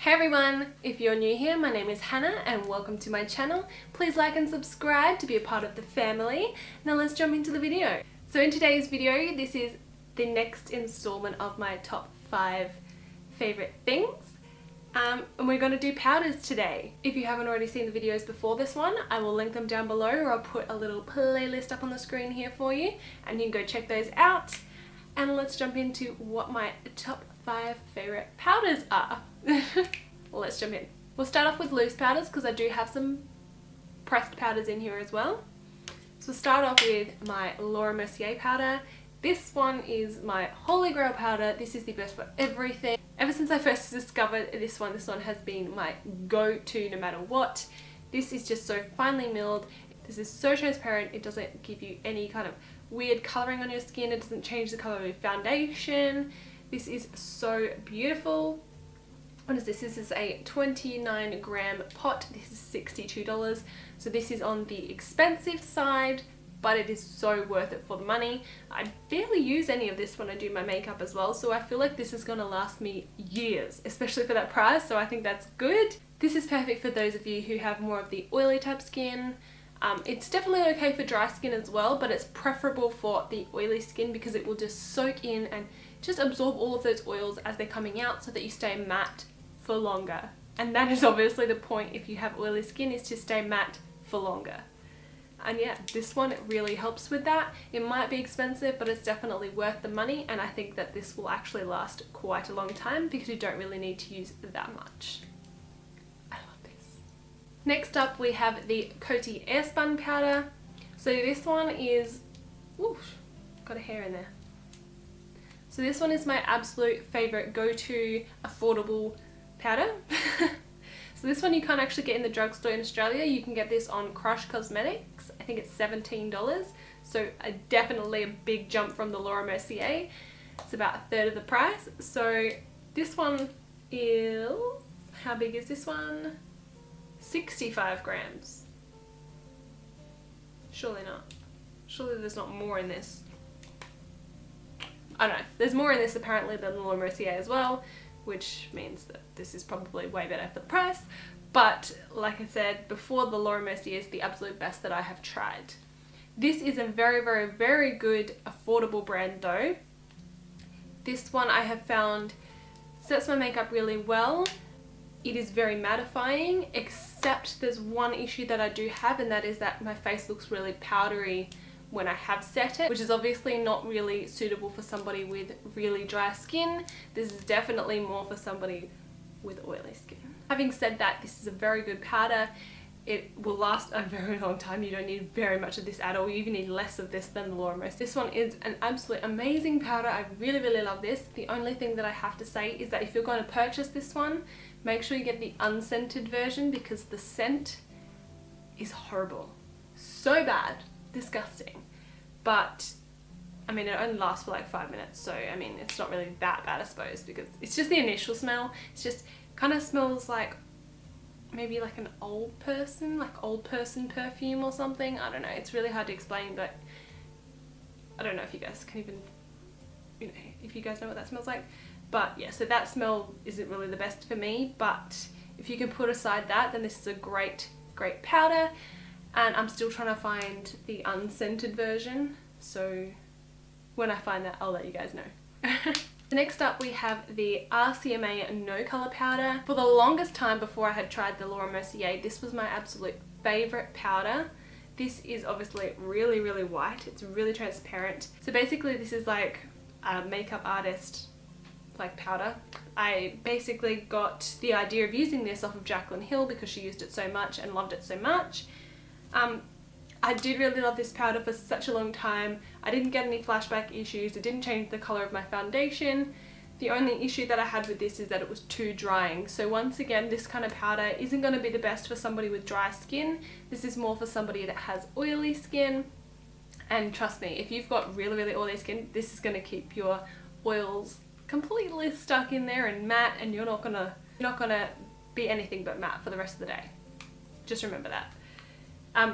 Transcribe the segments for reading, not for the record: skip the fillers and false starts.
Hey everyone, if you're new here, my name is Hannah and welcome to my channel. Please like and subscribe to be a part of the family. Now let's jump into the video. So in today's video, this is the next installment of my top 5 favorite things. And we're going to do powders today. If you haven't already seen the videos before this one, I will link them down below, or I'll put a little playlist up on the screen here for you and you can go check those out. And let's jump into what my top 5 favorite powders are. Let's jump in. We'll start off with loose powders because I do have some pressed powders in here as well. So we'll start off with my Laura Mercier powder. This one is my holy grail powder. This is the best for everything. Ever since I first discovered this one has been my go-to no matter what. This is just so finely milled. This is so transparent. It doesn't give you any kind of weird colouring on your skin. It doesn't change the colour of your foundation. This is so beautiful. What is this? This is a 29 gram pot. This is $62. So this is on the expensive side, but it is so worth it for the money. I barely use any of this when I do my makeup as well, so I feel like this is going to last me years, especially for that price, so I think that's good. This is perfect for those of you who have more of the oily type skin. It's definitely okay for dry skin as well, but it's preferable for the oily skin because it will just soak in and just absorb all of those oils as they're coming out so that you stay matte for longer. And that is obviously the point if you have oily skin, is to stay matte for longer. And yeah, this one really helps with that. It might be expensive, but it's definitely worth the money, and I think that this will actually last quite a long time because you don't really need to use that much. I love this. Next up we have the Coty Airspun powder. So this one is, oof, got a hair in there. So this one is my absolute favorite go-to affordable powder. So this one you can't actually get in the drugstore in Australia. You can get this on Crush Cosmetics. I think it's $17. So definitely a big jump from the Laura Mercier. It's about a third of the price. So this one is, how big is this one? 65 grams. Surely not. Surely there's not more in this. I don't know. There's more in this apparently than the Laura Mercier as well, which means that this is probably way better for the price. But like I said before, the Laura Mercier is the absolute best that I have tried. This is a very, very, very good affordable brand though. This one I have found sets my makeup really well. It is very mattifying, except there's one issue that I do have, and that is that my face looks really powdery when I have set it, which is obviously not really suitable for somebody with really dry skin. This is definitely more for somebody with oily skin. Having said that, this is a very good powder. It will last a very long time. You don't need very much of this at all. You even need less of this than the Laura Mercier. This one is an absolute amazing powder. I really, really love this. The only thing that I have to say is that if you're going to purchase this one, make sure you get the unscented version because the scent is horrible. So bad. Disgusting. But I mean, it only lasts for like 5 minutes, so I mean it's not really that bad I suppose, because it's just the initial smell. It's just kind of smells like maybe like an old person perfume or something. I don't know, it's really hard to explain, but I don't know if you guys can even, you know, if you guys know what that smells like. But yeah, so that smell isn't really the best for me, but if you can put aside that, then this is a great powder. And I'm still trying to find the unscented version, so when I find that, I'll let you guys know. Next up we have the RCMA No Colour powder. For the longest time before I had tried the Laura Mercier, this was my absolute favourite powder. This is obviously really, really white. It's really transparent. So basically this is like a makeup artist like powder. I basically got the idea of using this off of Jaclyn Hill because she used it so much and loved it so much. I did really love this powder for such a long time. I didn't get any flashback issues. It didn't change the colour of my foundation. The only issue that I had with this is that it was too drying. So once again, this kind of powder isn't going to be the best for somebody with dry skin. This is more for somebody that has oily skin. And trust me, if you've got really, really oily skin, this is going to keep your oils completely stuck in there and matte, and you're not gonna be anything but matte for the rest of the day. Just remember that.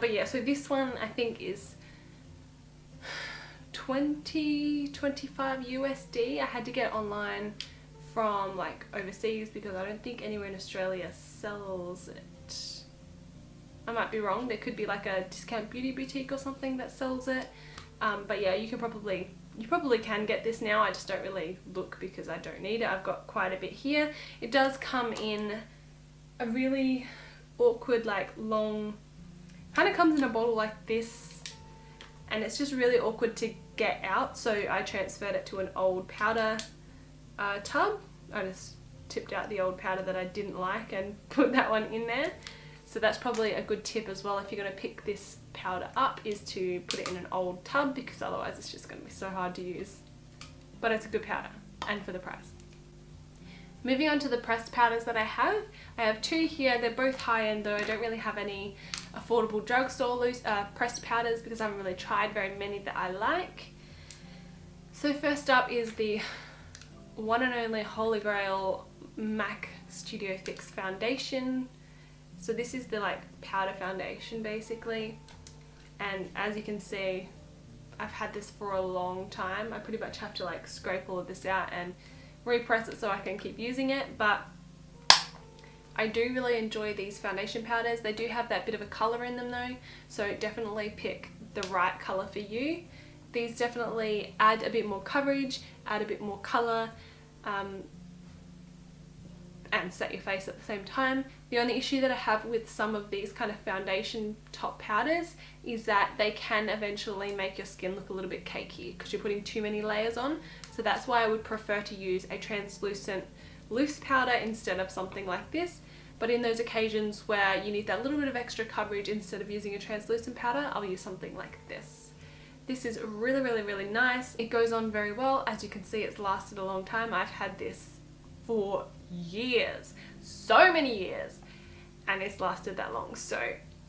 But yeah, so this one I think is 25 USD. I had to get it online from like overseas, because I don't think anywhere in Australia sells it. I might be wrong, there could be like a discount beauty boutique or something that sells it. But yeah, you probably can get this now. I just don't really look because I don't need it. I've got quite a bit here. It does come in a really awkward, like long, kind of comes in a bottle like this, and it's just really awkward to get out, so I transferred it to an old powder tub. I just tipped out the old powder that I didn't like and put that one in there. So that's probably a good tip as well if you're going to pick this powder up, is to put it in an old tub, because otherwise it's just going to be so hard to use. But it's a good powder, and for the price. Moving on to the pressed powders that I have two here. They're both high-end though. I don't really have any affordable drugstore loose pressed powders because I haven't really tried very many that I like. So first up is the one and only Holy Grail MAC Studio Fix foundation. So this is the like powder foundation basically, and as you can see, I've had this for a long time. I pretty much have to like scrape all of this out and repress it so I can keep using it, but I do really enjoy these foundation powders. They do have that bit of a colour in them though, so definitely pick the right colour for you. These definitely add a bit more coverage, add a bit more colour, and set your face at the same time. The only issue that I have with some of these kind of foundation top powders is that they can eventually make your skin look a little bit cakey because you're putting too many layers on. So that's why I would prefer to use a translucent loose powder instead of something like this. But in those occasions where you need that little bit of extra coverage, instead of using a translucent powder, I'll use something like this. This is really, really, really nice. It goes on very well. As you can see, it's lasted a long time. I've had this for years, so many years, and it's lasted that long. So,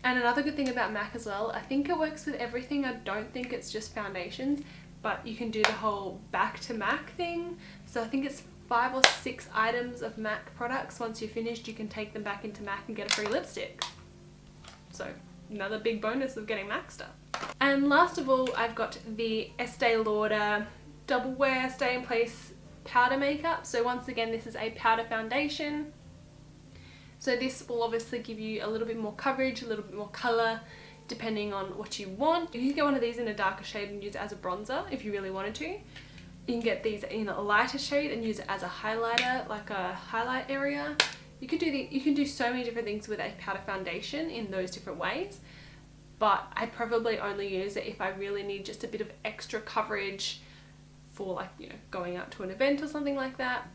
and another good thing about MAC as well, I think it works with everything. I don't think it's just foundations, but you can do the whole back to MAC thing. So I think it's 5 or 6 items of MAC products. Once you're finished, you can take them back into MAC and get a free lipstick. So another big bonus of getting MAC stuff. And last of all, I've got the Estee Lauder Double Wear Stay in Place powder makeup. So once again, this is a powder foundation. So this will obviously give you a little bit more coverage, a little bit more colour, depending on what you want. You can get one of these in a darker shade and use it as a bronzer if you really wanted to. You can get these in a lighter shade and use it as a highlighter, like a highlight area. You can do so many different things with a powder foundation in those different ways. But I probably only use it if I really need just a bit of extra coverage for, like, you know, going out to an event or something like that.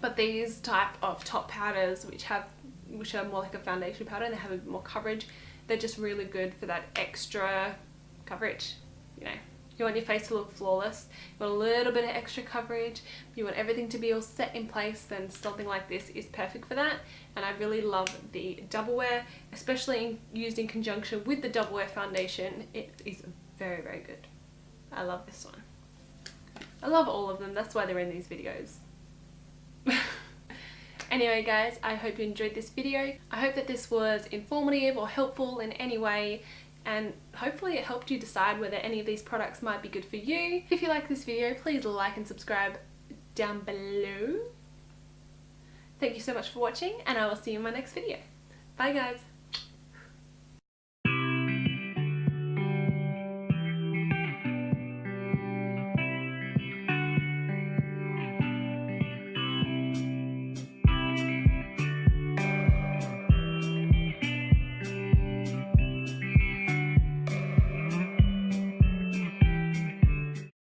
But these type of top powders, which are more like a foundation powder and they have a bit more coverage, they're just really good for that extra coverage. You know, you want your face to look flawless, you want a little bit of extra coverage, you want everything to be all set in place, then something like this is perfect for that. And I really love the Double Wear, especially used in conjunction with the Double Wear foundation. It is very, very good. I love this one. I love all of them, that's why they're in these videos. Anyway guys, I hope you enjoyed this video. I hope that this was informative or helpful in any way, and hopefully it helped you decide whether any of these products might be good for you. If you like this video, please like and subscribe down below. Thank you so much for watching, and I will see you in my next video. Bye guys!